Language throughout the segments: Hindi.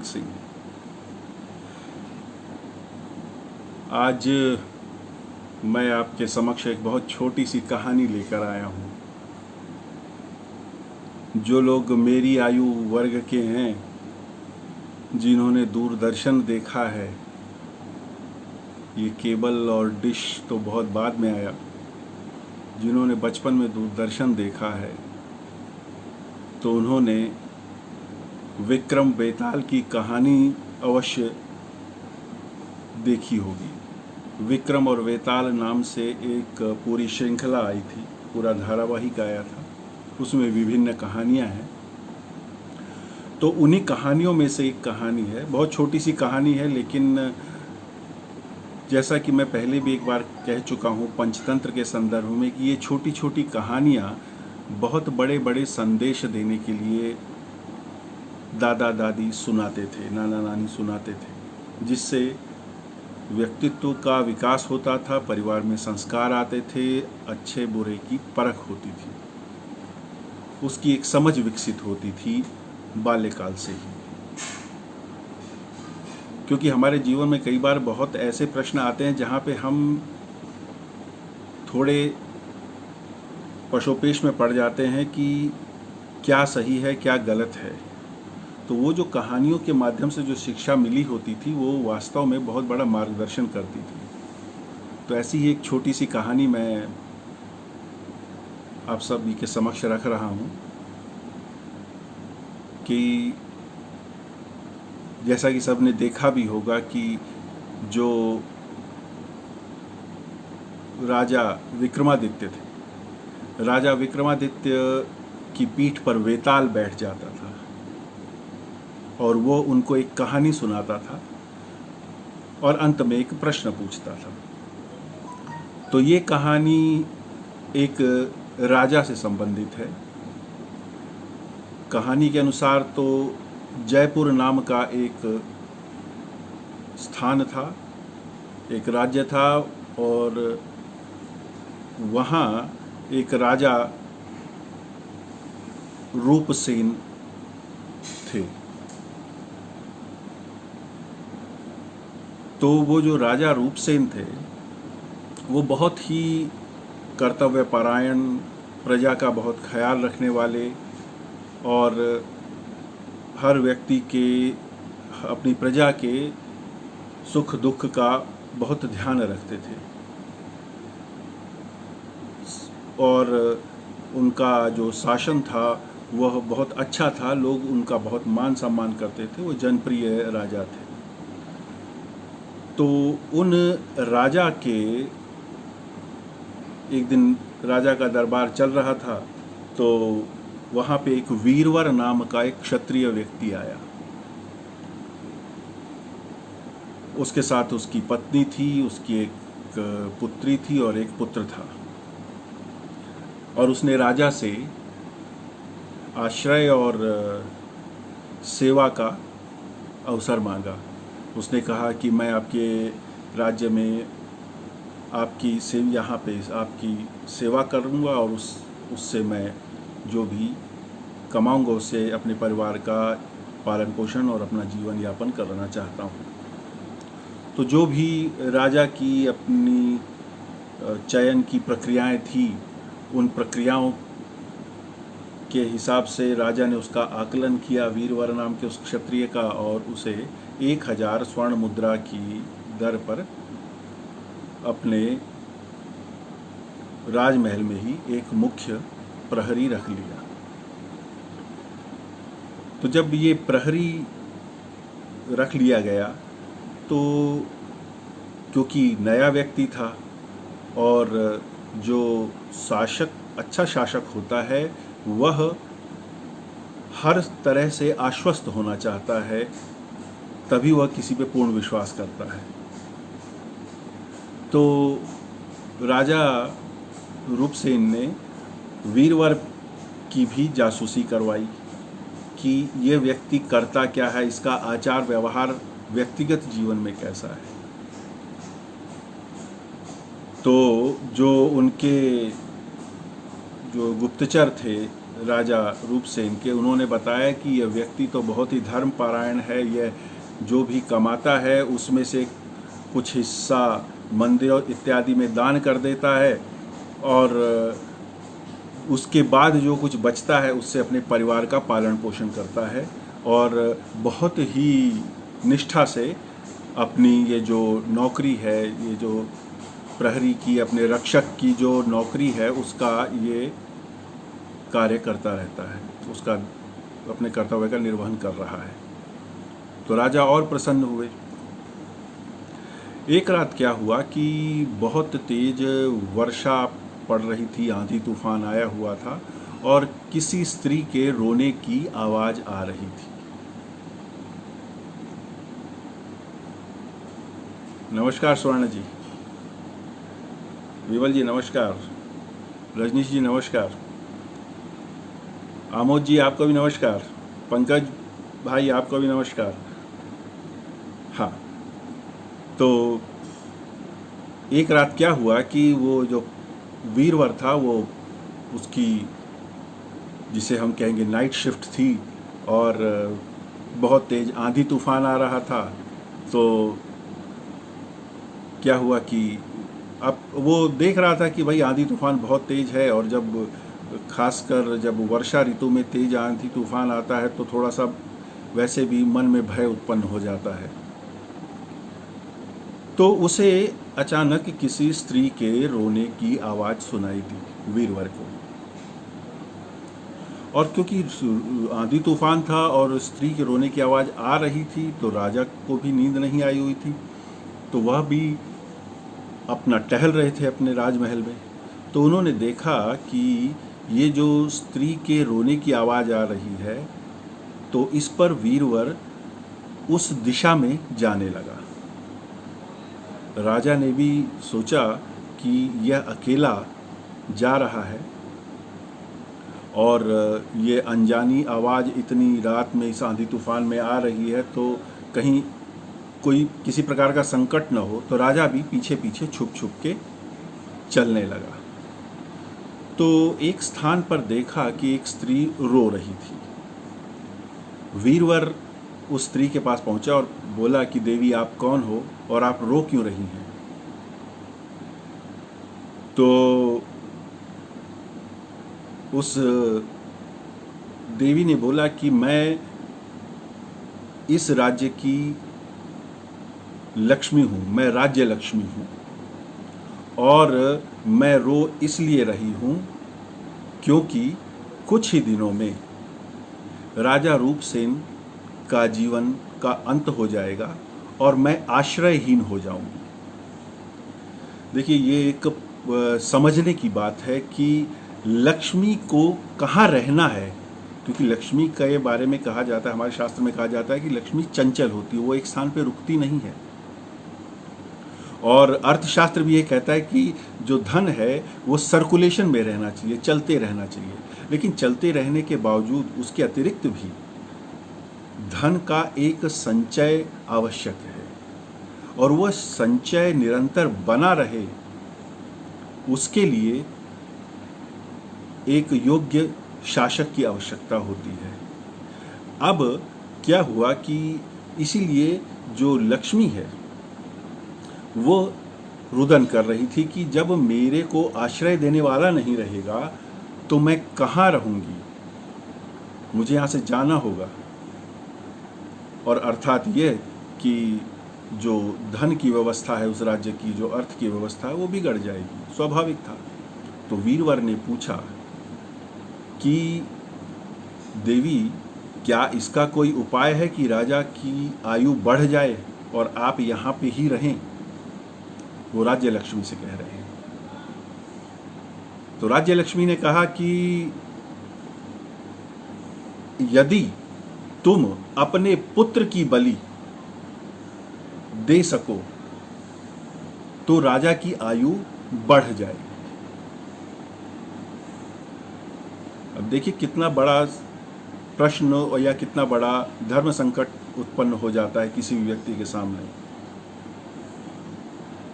अजीत सिंह। आज मैं आपके समक्ष एक बहुत छोटी सी कहानी लेकर आया हूँ। जो लोग मेरी आयु वर्ग के हैं, जिन्होंने दूरदर्शन देखा है, ये केबल और डिश तो बहुत बाद में आया, जिन्होंने बचपन में दूरदर्शन देखा है, तो उन्होंने विक्रम बेताल की कहानी अवश्य देखी होगी। विक्रम और बेताल नाम से एक पूरी श्रृंखला आई थी, पूरा धारावाहिक आया था, उसमें विभिन्न कहानियां हैं। तो उन्हीं कहानियों में से एक कहानी है, बहुत छोटी सी कहानी है, लेकिन जैसा कि मैं पहले भी एक बार कह चुका हूँ पंचतंत्र के संदर्भ में, कि ये छोटी छोटी कहानियाँ बहुत बड़े बड़े संदेश देने के लिए दादा दादी सुनाते थे, नाना नानी सुनाते थे, जिससे व्यक्तित्व का विकास होता था, परिवार में संस्कार आते थे, अच्छे बुरे की परख होती थी, उसकी एक समझ विकसित होती थी बाल्यकाल से ही। क्योंकि हमारे जीवन में कई बार बहुत ऐसे प्रश्न आते हैं जहाँ पे हम थोड़े पशोपेश में पड़ जाते हैं कि क्या सही है क्या गलत है। तो वो जो कहानियों के माध्यम से जो शिक्षा मिली होती थी, वो वास्तव में बहुत बड़ा मार्गदर्शन करती थी। तो ऐसी ही एक छोटी सी कहानी मैं आप सभी के समक्ष रख रहा हूँ कि जैसा कि सबने देखा भी होगा कि जो राजा विक्रमादित्य थे, राजा विक्रमादित्य की पीठ पर वेताल बैठ जाता था और वो उनको एक कहानी सुनाता था और अंत में एक प्रश्न पूछता था। तो ये कहानी एक राजा से संबंधित है। कहानी के अनुसार तो जयपुर नाम का एक स्थान था, एक राज्य था, और वहाँ एक राजा रूपसेन थे। तो वो जो राजा रूपसेन थे, वो बहुत ही कर्तव्यपरायण, प्रजा का बहुत ख्याल रखने वाले और हर व्यक्ति के, अपनी प्रजा के सुख दुख का बहुत ध्यान रखते थे। और उनका जो शासन था वह बहुत अच्छा था, लोग उनका बहुत मान सम्मान करते थे, वो जनप्रिय राजा थे। तो उन राजा के एक दिन राजा का दरबार चल रहा था, तो वहाँ पे एक वीरवर नाम का एक क्षत्रिय व्यक्ति आया। उसके साथ उसकी पत्नी थी, उसकी एक पुत्री थी और एक पुत्र था। और उसने राजा से आश्रय और सेवा का अवसर मांगा। उसने कहा कि मैं आपके राज्य में आपकी यहाँ पे आपकी सेवा करूँगा और उससे मैं जो भी कमाऊँगा उससे अपने परिवार का पालन पोषण और अपना जीवन यापन करना चाहता हूँ। तो जो भी राजा की अपनी चयन की प्रक्रियाएं थी, उन प्रक्रियाओं के हिसाब से राजा ने उसका आकलन किया, वीरवर नाम के उस क्षत्रिय का, और उसे 1000 स्वर्ण मुद्रा की दर पर अपने राजमहल में ही एक मुख्य प्रहरी रख लिया। तो जब ये प्रहरी रख लिया गया, तो क्योंकि नया व्यक्ति था और जो शासक, अच्छा शासक होता है, वह हर तरह से आश्वस्त होना चाहता है, तभी वह किसी पे पूर्ण विश्वास करता है। तो राजा रूपसेन ने वीरवर की भी जासूसी करवाई कि ये व्यक्ति करता क्या है, इसका आचार व्यवहार व्यक्तिगत जीवन में कैसा है। तो जो उनके जो गुप्तचर थे, राजा रूपसेन के, उन्होंने बताया कि यह व्यक्ति तो बहुत ही धर्मपरायण है, यह जो भी कमाता है उसमें से कुछ हिस्सा मंदिर इत्यादि में दान कर देता है और उसके बाद जो कुछ बचता है उससे अपने परिवार का पालन पोषण करता है और बहुत ही निष्ठा से अपनी ये जो नौकरी है, ये जो प्रहरी की, अपने रक्षक की जो नौकरी है उसका ये कार्य करता रहता है, उसका अपने कर्तव्य का निर्वहन कर रहा है। तो राजा और प्रसन्न हुए। एक रात क्या हुआ कि बहुत तेज वर्षा पड़ रही थी, आंधी तूफान आया हुआ था और किसी स्त्री के रोने की आवाज आ रही थी। नमस्कार स्वर्ण जी, विमल जी नमस्कार, रजनीश जी नमस्कार, आमोद जी आपको भी नमस्कार, पंकज भाई आपको भी नमस्कार। हाँ, तो एक रात क्या हुआ कि वो जो वीरवर था, वो उसकी जिसे हम कहेंगे नाइट शिफ्ट थी और बहुत तेज आंधी तूफान आ रहा था। तो क्या हुआ कि अब वो देख रहा था कि भाई आंधी तूफान बहुत तेज है और जब खासकर जब वर्षा ऋतु में तेज आंधी तूफान आता है तो थोड़ा सा वैसे भी मन में भय उत्पन्न हो जाता है। तो उसे अचानक किसी स्त्री के रोने की आवाज सुनाई दी वीरवर को, और क्योंकि आंधी तूफान था और स्त्री के रोने की आवाज आ रही थी तो राजा को भी नींद नहीं आई हुई थी, तो वह भी अपना टहल रहे थे अपने राजमहल में। तो उन्होंने देखा कि ये जो स्त्री के रोने की आवाज आ रही है तो इस पर वीरवर उस दिशा में जाने लगा। राजा ने भी सोचा कि यह अकेला जा रहा है और ये अनजानी आवाज़ इतनी रात में इस आंधी तूफान में आ रही है तो कहीं कोई किसी प्रकार का संकट न हो, तो राजा भी पीछे पीछे छुप छुप के चलने लगा। तो एक स्थान पर देखा कि एक स्त्री रो रही थी। वीरवर उस स्त्री के पास पहुंचा और बोला कि देवी आप कौन हो और आप रो क्यों रही हैं? तो उस देवी ने बोला कि मैं इस राज्य की लक्ष्मी हूँ, मैं राज्य लक्ष्मी हूँ और मैं रो इसलिए रही हूँ क्योंकि कुछ ही दिनों में राजा रूपसेन का जीवन का अंत हो जाएगा और मैं आश्रयहीन हो जाऊंगी। देखिए, ये एक समझने की बात है कि लक्ष्मी को कहाँ रहना है, क्योंकि लक्ष्मी के बारे में कहा जाता है, हमारे शास्त्र में कहा जाता है कि लक्ष्मी चंचल होती है, वो एक स्थान पे रुकती नहीं है। और अर्थशास्त्र भी ये कहता है कि जो धन है वो सर्कुलेशन में रहना चाहिए, चलते रहना चाहिए। लेकिन चलते रहने के बावजूद उसके अतिरिक्त भी धन का एक संचय आवश्यक है और वह संचय निरंतर बना रहे, उसके लिए एक योग्य शासक की आवश्यकता होती है। अब क्या हुआ कि इसीलिए जो लक्ष्मी है वो रुदन कर रही थी कि जब मेरे को आश्रय देने वाला नहीं रहेगा तो मैं कहाँ रहूँगी, मुझे यहाँ से जाना होगा। और अर्थात ये कि जो धन की व्यवस्था है उस राज्य की, जो अर्थ की व्यवस्था है वो बिगड़ जाएगी, स्वाभाविक था। तो वीरवर ने पूछा कि देवी क्या इसका कोई उपाय है कि राजा की आयु बढ़ जाए और आप यहाँ पे ही रहें? वो राज्य लक्ष्मी से कह रहे हैं। तो राज्य लक्ष्मी ने कहा कि यदि तुम अपने पुत्र की बलि दे सको तो राजा की आयु बढ़ जाएगी। अब देखिए कितना बड़ा प्रश्न या कितना बड़ा धर्म संकट उत्पन्न हो जाता है किसी भी व्यक्ति के सामने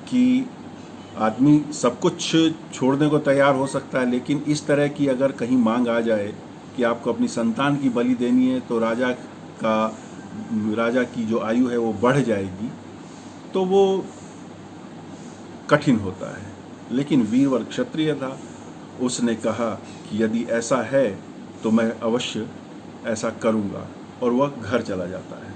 कि आदमी सब कुछ छोड़ने को तैयार हो सकता है, लेकिन इस तरह की अगर कहीं मांग आ जाए कि आपको अपनी संतान की बलि देनी है तो राजा की जो आयु है वो बढ़ जाएगी, तो वो कठिन होता है। लेकिन वीरवर क्षत्रिय था, उसने कहा कि यदि ऐसा है तो मैं अवश्य ऐसा करूँगा, और वह घर चला जाता है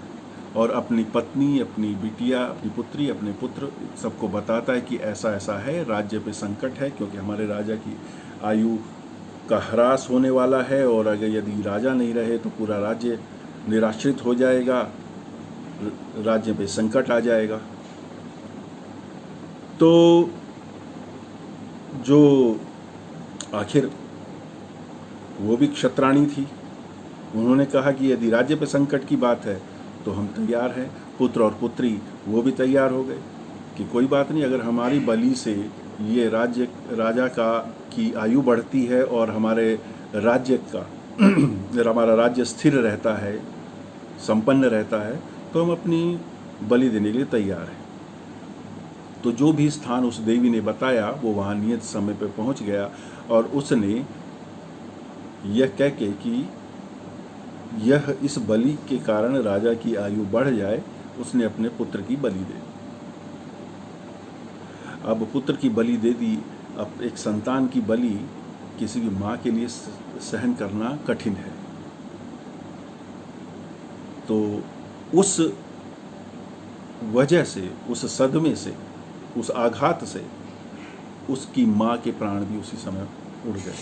और अपनी पत्नी, अपनी बिटिया, अपनी पुत्री, अपने पुत्र सबको बताता है कि ऐसा ऐसा है, राज्य पे संकट है, क्योंकि हमारे राजा की आयु का ह्रास होने वाला है, और अगर यदि राजा नहीं रहे तो पूरा राज्य निराश्रित हो जाएगा, राज्य पे संकट आ जाएगा। तो जो आखिर वो भी क्षत्राणी थी, उन्होंने कहा कि यदि राज्य पे संकट की बात है तो हम तैयार हैं। पुत्र और पुत्री वो भी तैयार हो गए कि कोई बात नहीं, अगर हमारी बलि से ये राजा की आयु बढ़ती है और हमारे राज्य का हमारा राज्य स्थिर रहता है, संपन्न रहता है, तो हम अपनी बलि देने के लिए तैयार हैं। तो जो भी स्थान उस देवी ने बताया वो वहाँ नियत समय पर पहुँच गया, और उसने यह कह के कि यह इस बलि के कारण राजा की आयु बढ़ जाए, उसने अपने पुत्र की बलि दे दी। अब पुत्र की बलि दे दी। अब एक संतान की बलि किसी की माँ के लिए सहन करना कठिन है। तो उस वजह से, उस सदमे से, उस आघात से उसकी माँ के प्राण भी उसी समय उड़ गए।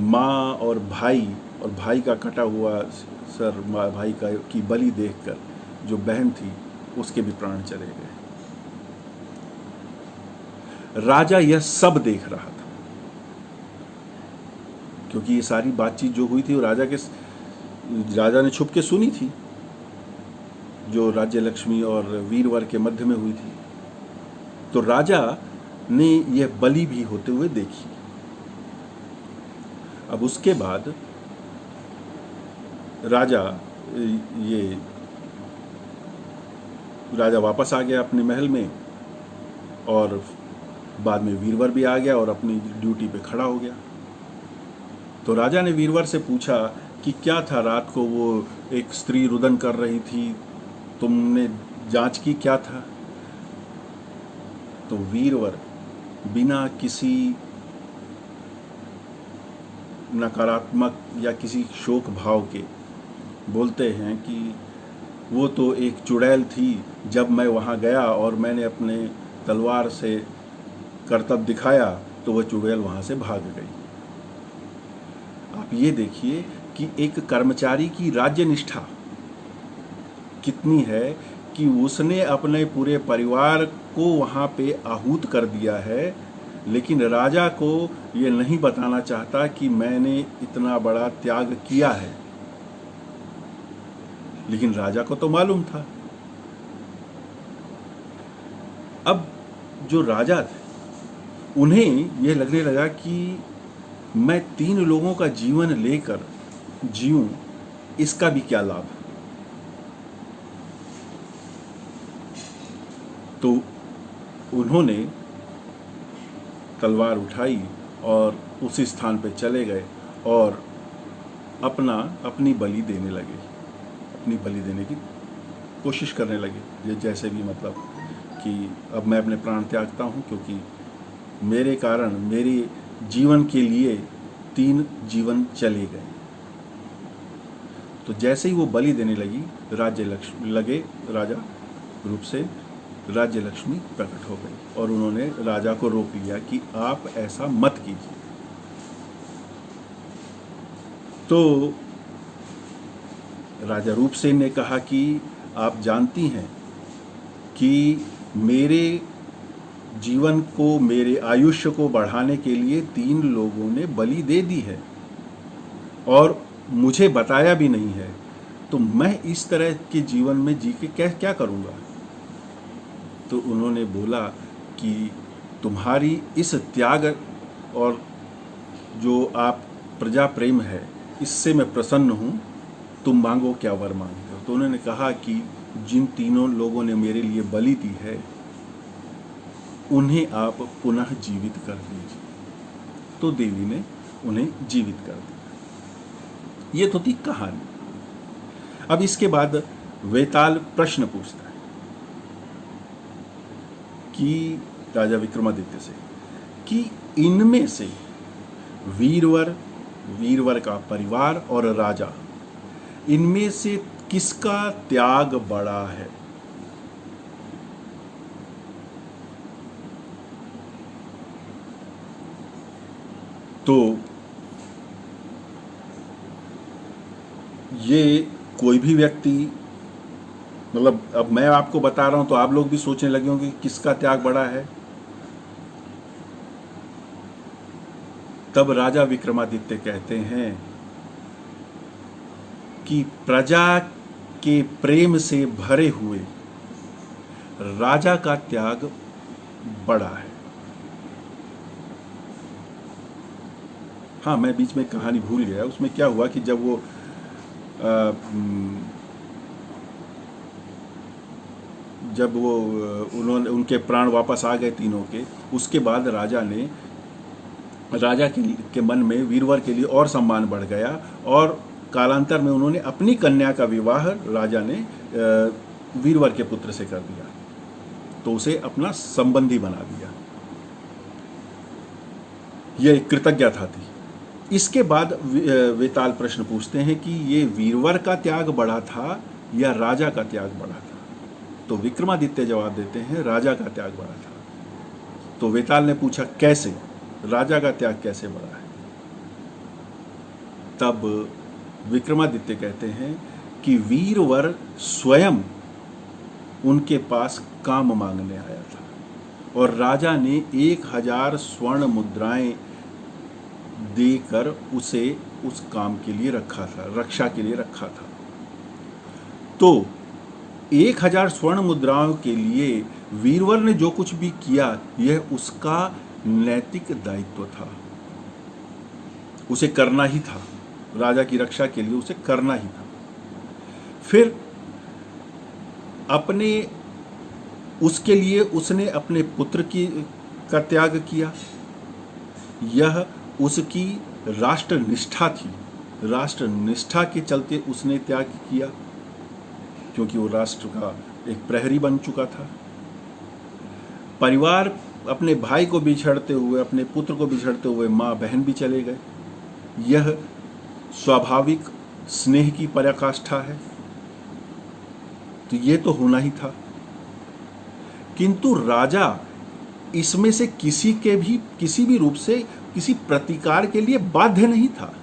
माँ और भाई का कटा हुआ सर, भाई की बलि देखकर जो बहन थी उसके भी प्राण चले गए। राजा यह सब देख रहा था, क्योंकि ये सारी बातचीत जो हुई थी वो राजा ने छुप के सुनी थी, जो राज्य लक्ष्मी और वीरवर के मध्य में हुई थी। तो राजा ने यह बलि भी होते हुए देखी। अब उसके बाद राजा वापस आ गया अपने महल में, और बाद में वीरवर भी आ गया और अपनी ड्यूटी पे खड़ा हो गया। तो राजा ने वीरवर से पूछा कि क्या था, रात को वो एक स्त्री रुदन कर रही थी, तुमने जांच की, क्या था? तो वीरवर बिना किसी नकारात्मक या किसी शोक भाव के बोलते हैं कि वो तो एक चुड़ैल थी, जब मैं वहाँ गया और मैंने अपने तलवार से करतब दिखाया तो वह चुड़ैल वहाँ से भाग गई। आप ये देखिए कि एक कर्मचारी की राज्य निष्ठा कितनी है कि उसने अपने पूरे परिवार को वहाँ पे आहूत कर दिया है, लेकिन राजा को ये नहीं बताना चाहता कि मैंने इतना बड़ा त्याग किया है। लेकिन राजा को तो मालूम था। अब जो राजा थे उन्हें यह लगने लगा कि मैं 3 लोगों का जीवन लेकर जीऊं, इसका भी क्या लाभ। तो उन्होंने तलवार उठाई और उसी स्थान पे चले गए और अपनी बलि देने लगे, अपनी बलि देने की कोशिश करने लगे। जैसे भी मतलब कि अब मैं अपने प्राण त्यागता हूँ, क्योंकि मेरे कारण मेरे जीवन के लिए 3 जीवन चले गए। तो जैसे ही वो बलि देने लगी, राजा रूप से राज्य लक्ष्मी प्रकट हो गई और उन्होंने राजा को रोक लिया कि आप ऐसा मत कीजिए। तो राजा रूपसेन ने कहा कि आप जानती हैं कि मेरे जीवन को, मेरे आयुष्य को बढ़ाने के लिए 3 लोगों ने बलि दे दी है और मुझे बताया भी नहीं है, तो मैं इस तरह के जीवन में जी के क्या करूँगा। तो उन्होंने बोला कि तुम्हारी इस त्याग और जो आप प्रजा प्रेम है, इससे मैं प्रसन्न हूँ, तुम मांगो क्या वर मांगते हो। तो उन्होंने कहा कि जिन 3 लोगों ने मेरे लिए बलि दी है उन्हें आप पुनः जीवित कर दीजिए। तो देवी ने उन्हें जीवित कर दिया। ये तो थी कहानी। अब इसके बाद वेताल प्रश्न पूछता है कि राजा विक्रमादित्य से कि इनमें से वीरवर का परिवार और राजा, इनमें से किसका त्याग बड़ा है? तो ये कोई भी व्यक्ति, मतलब अब मैं आपको बता रहा हूं तो आप लोग भी सोचने लगे होंगे कि किसका त्याग बड़ा है। तब राजा विक्रमादित्य कहते हैं कि प्रजा के प्रेम से भरे हुए राजा का त्याग बड़ा है। हाँ, मैं बीच में कहानी भूल गया। उसमें क्या हुआ कि जब वो उन्होंने उनके प्राण वापस आ गए तीनों के, उसके बाद राजा के मन में वीरवर के लिए और सम्मान बढ़ गया और कालांतर में उन्होंने अपनी कन्या का विवाह राजा ने वीरवर के पुत्र से कर दिया, तो उसे अपना संबंधी बना दिया। यह एक कृतज्ञता थी। इसके बाद वेताल प्रश्न पूछते हैं कि ये वीरवर का त्याग बड़ा था या राजा का त्याग बड़ा था? तो विक्रमादित्य जवाब देते हैं राजा का त्याग बड़ा था। तो वेताल ने पूछा कैसे, राजा का त्याग कैसे बड़ा है? तब विक्रमादित्य कहते हैं कि वीरवर स्वयं उनके पास काम मांगने आया था और राजा ने 1000 स्वर्ण मुद्राएं देकर उसे उस काम के लिए रखा था, रक्षा के लिए रखा था। तो 1000 स्वर्ण मुद्राओं के लिए वीरवर ने जो कुछ भी किया, यह उसका नैतिक दायित्व था, उसे करना ही था। राजा की रक्षा के लिए उसे करना ही था। फिर उसके लिए उसने अपने पुत्र का त्याग किया। यह उसकी राष्ट्र निष्ठा थी। राष्ट्र निष्ठा के चलते उसने त्याग किया, क्योंकि वो राष्ट्र का एक प्रहरी बन चुका था। परिवार, अपने भाई को बिछड़ते हुए, अपने पुत्र को बिछड़ते हुए माँ बहन भी चले गए। यह स्वाभाविक स्नेह की पराकाष्ठा है, तो ये तो होना ही था। किंतु राजा इसमें से किसी भी रूप से किसी प्रतिकार के लिए बाध्य नहीं था।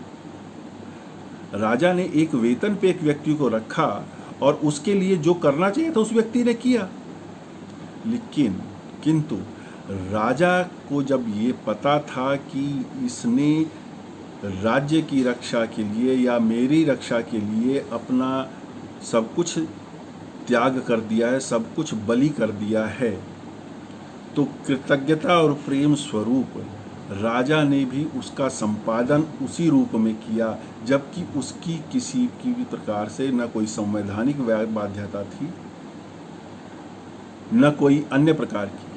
राजा ने एक वेतन पे एक व्यक्ति को रखा और उसके लिए जो करना चाहिए था उस व्यक्ति ने किया। किंतु राजा को जब ये पता था कि इसने राज्य की रक्षा के लिए या मेरी रक्षा के लिए अपना सब कुछ त्याग कर दिया है, सब कुछ बलि कर दिया है, तो कृतज्ञता और प्रेम स्वरूप राजा ने भी उसका संपादन उसी रूप में किया, जबकि उसकी किसी की भी प्रकार से न कोई संवैधानिक बाध्यता थी, न कोई अन्य प्रकार की,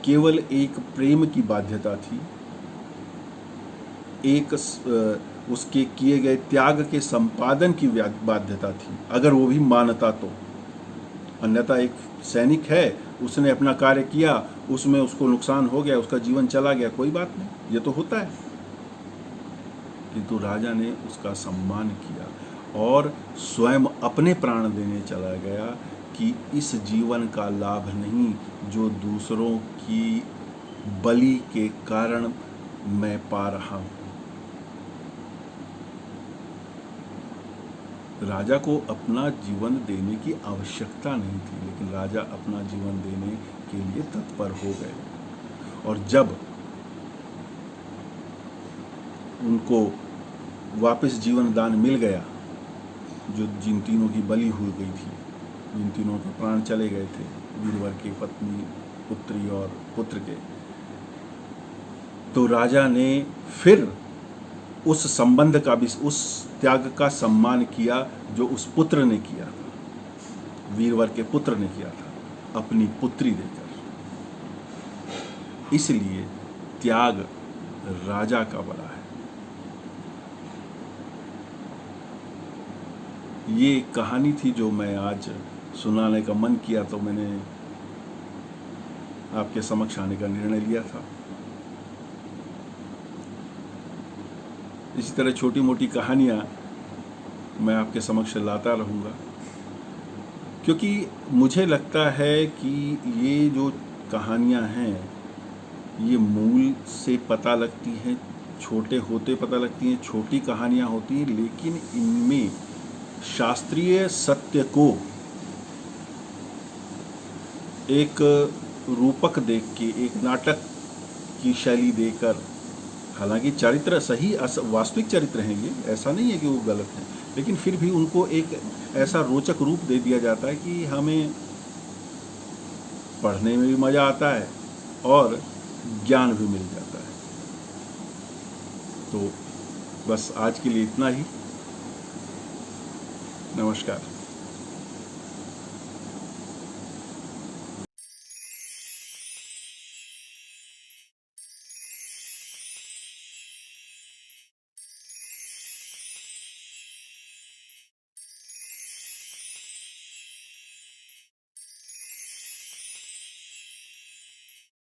केवल एक प्रेम की बाध्यता थी, एक उसके किए गए त्याग के संपादन की बाध्यता थी, अगर वो भी मानता तो। अन्यथा एक सैनिक है, उसने अपना कार्य किया, उसमें उसको नुकसान हो गया, उसका जीवन चला गया, कोई बात नहीं, ये तो होता है। किंतु राजा ने उसका सम्मान किया और स्वयं अपने प्राण देने चला गया कि इस जीवन का लाभ नहीं जो दूसरों की बलि के कारण मैं पा रहा हूं। राजा को अपना जीवन देने की आवश्यकता नहीं थी, लेकिन राजा अपना जीवन देने के लिए तत्पर हो गए। और जब उनको वापस जीवन दान मिल गया, जो जिन तीनों की बलि हो गई थी, जिन तीनों के प्राण चले गए थे, वीरवर की पत्नी, पुत्री और पुत्र के, तो राजा ने फिर उस संबंध का भी, उस त्याग का सम्मान किया जो उस पुत्र ने किया था, वीरवर के पुत्र ने किया था, अपनी पुत्री देकर। इसलिए त्याग राजा का बड़ा है। ये एक कहानी थी जो मैं आज सुनाने का मन किया, तो मैंने आपके समक्ष आने का निर्णय लिया था। इसी तरह छोटी मोटी कहानियाँ मैं आपके समक्ष लाता रहूँगा, क्योंकि मुझे लगता है कि ये जो कहानियाँ हैं ये मूल से पता लगती हैं, छोटे होते पता लगती हैं, छोटी कहानियाँ होती हैं, लेकिन इनमें शास्त्रीय सत्य को एक रूपक देख के, एक नाटक की शैली देकर, हालांकि चरित्र सही वास्तविक चरित्र हैं ये, ऐसा नहीं है कि वो गलत है, लेकिन फिर भी उनको एक ऐसा रोचक रूप दे दिया जाता है कि हमें पढ़ने में भी मज़ा आता है और ज्ञान भी मिल जाता है। तो बस आज के लिए इतना ही। नमस्कार।